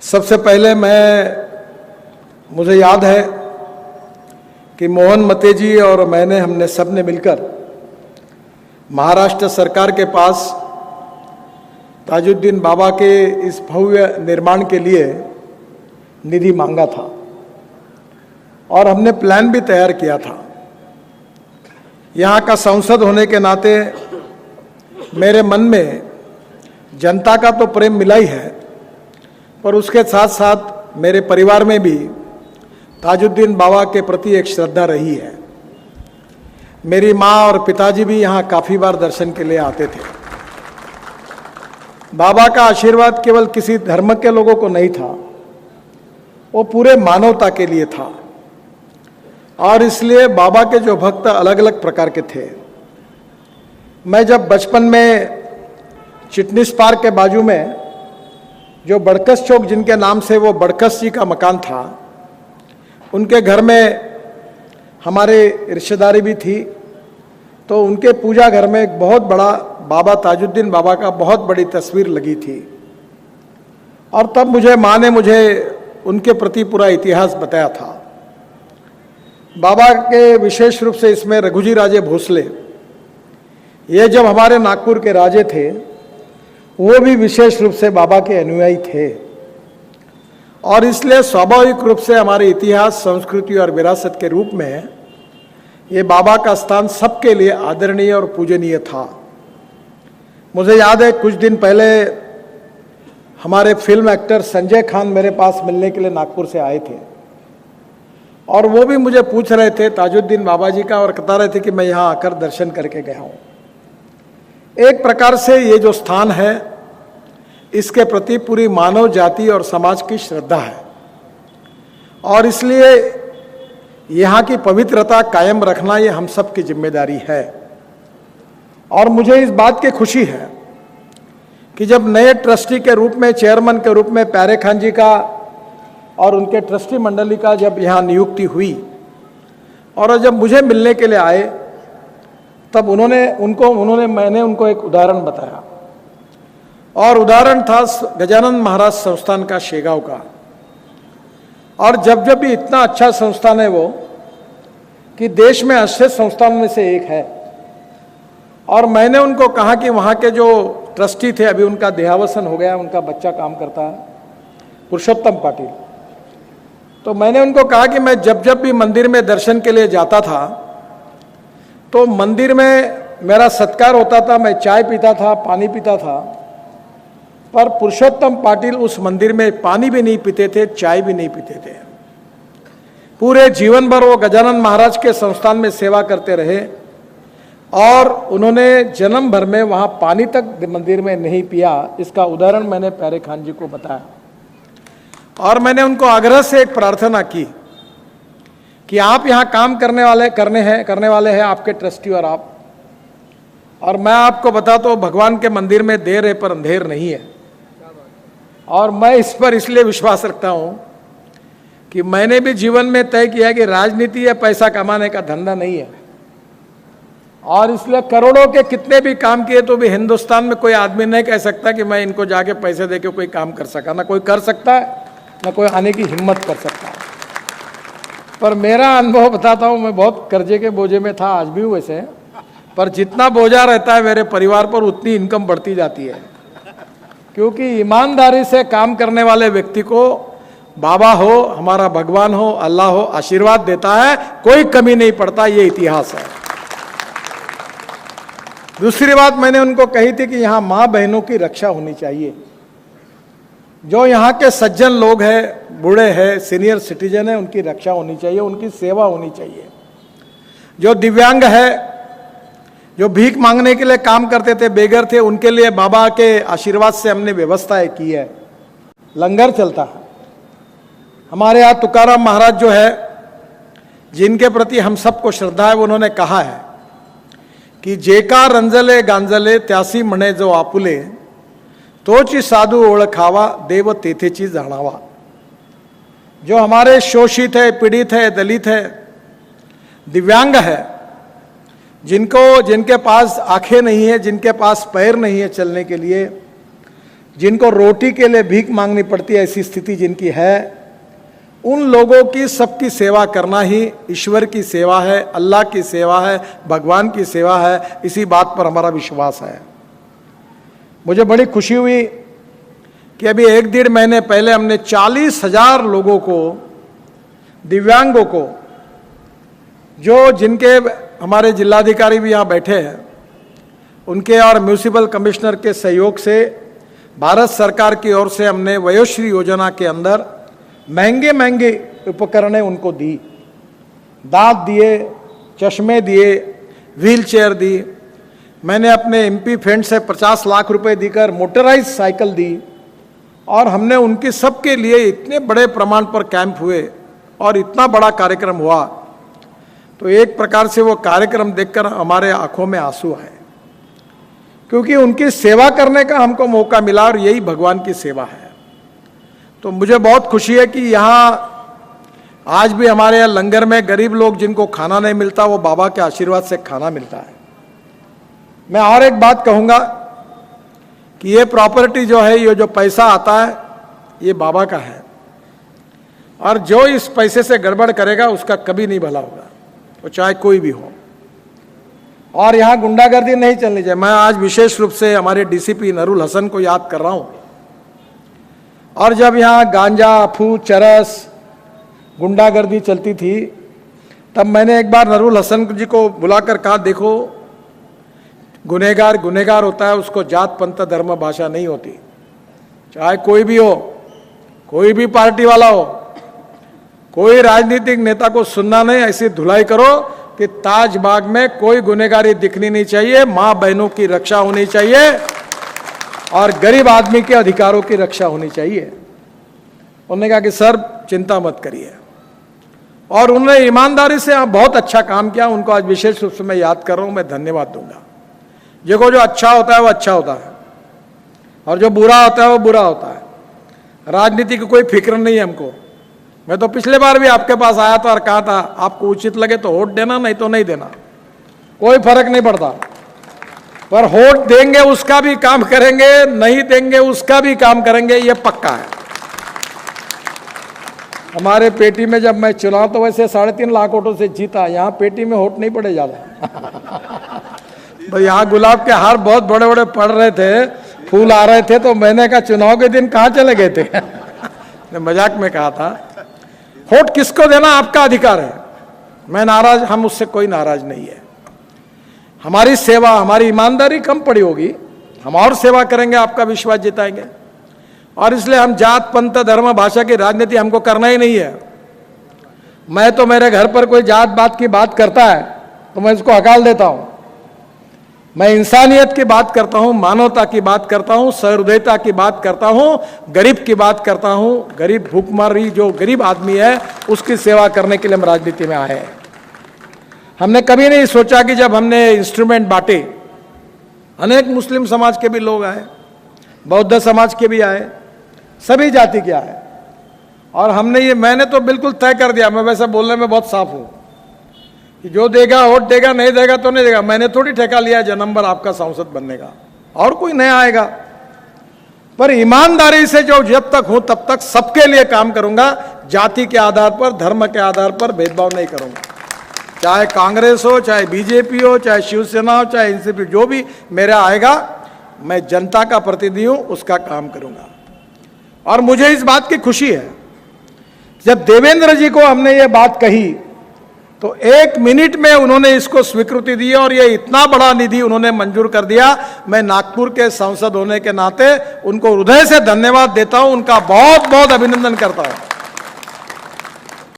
सबसे पहले मुझे याद है कि मोहन मते जी और हमने सब ने मिलकर महाराष्ट्र सरकार के पास ताजुद्दीन बाबा के इस भव्य निर्माण के लिए निधि मांगा था और हमने प्लान भी तैयार किया था। यहाँ का सांसद होने के नाते मेरे मन में जनता का तो प्रेम मिला ही है, पर उसके साथ साथ मेरे परिवार में भी ताजुद्दीन बाबा के प्रति एक श्रद्धा रही है। मेरी माँ और पिताजी भी यहाँ काफ़ी बार दर्शन के लिए आते थे। बाबा का आशीर्वाद केवल किसी धर्म के लोगों को नहीं था, वो पूरे मानवता के लिए था। और इसलिए बाबा के जो भक्त अलग अलग प्रकार के थे। मैं जब बचपन में चिटनिस पार्क के बाजू में जो बड़कस चौक जिनके नाम से वो बड़कस जी का मकान था, उनके घर में हमारे रिश्तेदारी भी थी, तो उनके पूजा घर में एक बहुत बड़ा बाबा ताजुद्दीन बाबा का बहुत बड़ी तस्वीर लगी थी। और तब माँ ने मुझे उनके प्रति पूरा इतिहास बताया था। बाबा के विशेष रूप से इसमें रघुजी राजे भोसले, ये जब हमारे नागपुर के राजे थे, वो भी विशेष रूप से बाबा के अनुयायी थे। और इसलिए स्वाभाविक रूप से हमारे इतिहास, संस्कृति और विरासत के रूप में ये बाबा का स्थान सबके लिए आदरणीय और पूजनीय था। मुझे याद है कुछ दिन पहले हमारे फिल्म एक्टर संजय खान मेरे पास मिलने के लिए नागपुर से आए थे और वो भी मुझे पूछ रहे थे ताजुद्दीन बाबा जी का, और बता रहे थे कि मैं यहाँ आकर दर्शन करके गया हूँ। एक प्रकार से ये जो स्थान है, इसके प्रति पूरी मानव जाति और समाज की श्रद्धा है और इसलिए यहाँ की पवित्रता कायम रखना ये हम सब की जिम्मेदारी है। और मुझे इस बात की खुशी है कि जब नए ट्रस्टी के रूप में, चेयरमैन के रूप में प्यारे खान जी का और उनके ट्रस्टी मंडली का जब यहाँ नियुक्ति हुई और जब मुझे मिलने के लिए आए, तब मैंने उनको एक उदाहरण बताया और उदाहरण था गजानन महाराज संस्थान का शेगांव का। और जब भी इतना अच्छा संस्थान है वो कि देश में अच्छे संस्थानों में से एक है। और मैंने उनको कहा कि वहाँ के जो ट्रस्टी थे, अभी उनका देहावसान हो गया, उनका बच्चा काम करता है, पुरुषोत्तम पाटिल। तो मैंने उनको कहा कि मैं जब भी मंदिर में दर्शन के लिए जाता था तो मंदिर में मेरा सत्कार होता था, मैं चाय पीता था, पानी पीता था, पर पुरुषोत्तम पाटिल उस मंदिर में पानी भी नहीं पीते थे, चाय भी नहीं पीते थे। पूरे जीवन भर वो गजानन महाराज के संस्थान में सेवा करते रहे और उन्होंने जन्म भर में वहाँ पानी तक मंदिर में नहीं पिया। इसका उदाहरण मैंने प्यारे खान जी को बताया और मैंने उनको आग्रह से एक प्रार्थना की कि आप यहाँ काम करने वाले हैं आपके ट्रस्टी और मैं आपको बताता हूँ, भगवान के मंदिर में देर है पर अंधेर नहीं है। और मैं इस पर इसलिए विश्वास रखता हूँ कि मैंने भी जीवन में तय किया कि राजनीति या पैसा कमाने का धंधा नहीं है। और इसलिए करोड़ों के कितने भी काम किए तो भी हिंदुस्तान में कोई आदमी नहीं कह सकता कि मैं इनको जाके पैसे देके कोई काम कर सका। ना कोई कर सकता है, ना कोई आने की हिम्मत कर सकता है। पर मेरा अनुभव बताता हूँ, मैं बहुत कर्जे के बोझे में था, आज भी हूँ वैसे, पर जितना बोझा रहता है मेरे परिवार पर उतनी इनकम बढ़ती जाती है। क्योंकि ईमानदारी से काम करने वाले व्यक्ति को बाबा हो, हमारा भगवान हो, अल्लाह हो, आशीर्वाद देता है, कोई कमी नहीं पड़ता। ये इतिहास है। दूसरी बात मैंने उनको कही थी कि यहाँ माँ बहनों की रक्षा होनी चाहिए। जो यहाँ के सज्जन लोग हैं, बूढ़े हैं, सीनियर सिटीजन हैं, उनकी रक्षा होनी चाहिए, उनकी सेवा होनी चाहिए। जो दिव्यांग है, जो भीख मांगने के लिए काम करते थे, बेघर थे, उनके लिए बाबा के आशीर्वाद से हमने व्यवस्थाएं की है। लंगर चलता है हमारे यहाँ। तुकाराम महाराज जो है, जिनके प्रति हम सबको श्रद्धा है, उन्होंने कहा है कि जेका रंजले गांजले त्यासी म्हणे जो आपुले, तोची साधू ओळखावा देव तेथेची जाणावा। जो हमारे शोषित है, पीड़ित है, दलित है, दिव्यांग है, जिनके पास आंखें नहीं है, जिनके पास पैर नहीं है चलने के लिए, जिनको रोटी के लिए भीख मांगनी पड़ती है, ऐसी स्थिति जिनकी है, उन लोगों की सबकी सेवा करना ही ईश्वर की सेवा है, अल्लाह की सेवा है, भगवान की सेवा है। इसी बात पर हमारा विश्वास है। मुझे बड़ी खुशी हुई कि अभी 1-1.5 महीने पहले हमने 40,000 लोगों को, दिव्यांगों को, जो जिनके हमारे जिलाधिकारी भी यहाँ बैठे हैं, उनके और म्यूनिसिपल कमिश्नर के सहयोग से भारत सरकार की ओर से हमने वयोश्री योजना के अंदर महंगे महंगे उपकरणें उनको दी, दांत दिए, चश्मे दिए, व्हील चेयर दी। मैंने अपने एमपी फंड से 50 लाख रुपए देकर मोटराइज साइकिल दी, और हमने उनके सबके लिए इतने बड़े प्रमाण पर कैंप हुए और इतना बड़ा कार्यक्रम हुआ। तो एक प्रकार से वो कार्यक्रम देखकर हमारे आंखों में आंसू आए, क्योंकि उनकी सेवा करने का हमको मौका मिला, और यही भगवान की सेवा है। तो मुझे बहुत खुशी है कि यहाँ आज भी हमारे यहाँ लंगर में गरीब लोग जिनको खाना नहीं मिलता, वो बाबा के आशीर्वाद से खाना मिलता है। मैं और एक बात कहूँगा कि ये प्रॉपर्टी जो है, ये जो पैसा आता है, ये बाबा का है, और जो इस पैसे से गड़बड़ करेगा उसका कभी नहीं भला होगा, वो चाहे कोई भी हो। और यहाँ गुंडागर्दी नहीं चलनी चाहिए। मैं आज विशेष रूप से हमारे डीसीपी नरुल हसन को याद कर रहा हूँ। और जब यहाँ गांजा, अफू, चरस, गुंडागर्दी चलती थी, तब मैंने एक बार नरुल हसन जी को बुलाकर कहा, देखो गुनहगार गुनहगार होता है, उसको जात पंथ धर्म भाषा नहीं होती। चाहे कोई भी हो, कोई भी पार्टी वाला हो, कोई राजनीतिक नेता को सुनना नहीं, ऐसी धुलाई करो कि ताजबाग में कोई गुनहगारी दिखनी नहीं चाहिए, माँ बहनों की रक्षा होनी चाहिए, और गरीब आदमी के अधिकारों की रक्षा होनी चाहिए। उन्होंने कहा कि सर चिंता मत करिए, और उन्होंने ईमानदारी से बहुत अच्छा काम किया। उनको आज विशेष रूप से मैं याद कर रहा हूँ, मैं धन्यवाद दूंगा। देखो, जो अच्छा होता है वो अच्छा होता है, और जो बुरा होता है वो बुरा होता है। राजनीति की कोई फिक्र नहीं है हमको। मैं तो पिछले बार भी आपके पास आया था और कहा था, आपको उचित लगे तो वोट देना, नहीं तो नहीं देना, कोई फर्क नहीं पड़ता। पर वोट देंगे उसका भी काम करेंगे, नहीं देंगे उसका भी काम करेंगे, ये पक्का है। हमारे पेटी में जब मैं चुनाव तो वैसे 3.5 लाख वोटों से जीता, यहाँ पेटी में वोट नहीं पड़े ज्यादा। तो यहाँ गुलाब के हार बहुत बड़े बड़े पड़ रहे थे, फूल आ रहे थे, तो मैंने कहा चुनाव के दिन कहाँ चले गए थे। मैं मजाक में कहा था। वोट किसको देना आपका अधिकार है, मैं नाराज, हम उससे कोई नाराज नहीं है। हमारी सेवा, हमारी ईमानदारी कम पड़ी होगी, हम और सेवा करेंगे, आपका विश्वास जिताएंगे। और इसलिए हम जात पंथ धर्म भाषा की राजनीति हमको करना ही नहीं है। मैं तो मेरे घर पर कोई जात बात की बात करता है तो मैं उसको हकाल देता हूं। मैं इंसानियत की बात करता हूं, मानवता की बात करता हूं, सहृदयता की बात करता हूं, गरीब की बात करता हूं। गरीब भूखमरी जो गरीब आदमी है उसकी सेवा करने के लिए हम राजनीति में आए हैं। हमने कभी नहीं सोचा कि जब हमने इंस्ट्रूमेंट बांटे, अनेक मुस्लिम समाज के भी लोग आए, बौद्ध समाज के भी आए, सभी जाति के आए, और हमने ये, मैंने तो बिल्कुल तय कर दिया, मैं वैसे बोलने में बहुत साफ हूं कि जो देगा वोट देगा, नहीं देगा तो नहीं देगा। मैंने थोड़ी ठेका लिया जन्म भर आपका सांसद बनने का, और कोई नया आएगा। पर ईमानदारी से जो जब तक हूं तब तक सबके लिए काम करूंगा, जाति के आधार पर, धर्म के आधार पर भेदभाव नहीं करूंगा। चाहे कांग्रेस हो, चाहे बीजेपी हो, चाहे शिवसेना हो, चाहे एनसीपी, जो भी मेरा आएगा, मैं जनता का प्रतिनिधि हूं, उसका काम करूंगा। और मुझे इस बात की खुशी है, जब देवेंद्र जी को हमने ये बात कही तो 1 मिनट में उन्होंने इसको स्वीकृति दी, और ये इतना बड़ा निधि उन्होंने मंजूर कर दिया। मैं नागपुर के सांसद होने के नाते उनको हृदय से धन्यवाद देता हूं, उनका बहुत बहुत अभिनंदन करता हूं।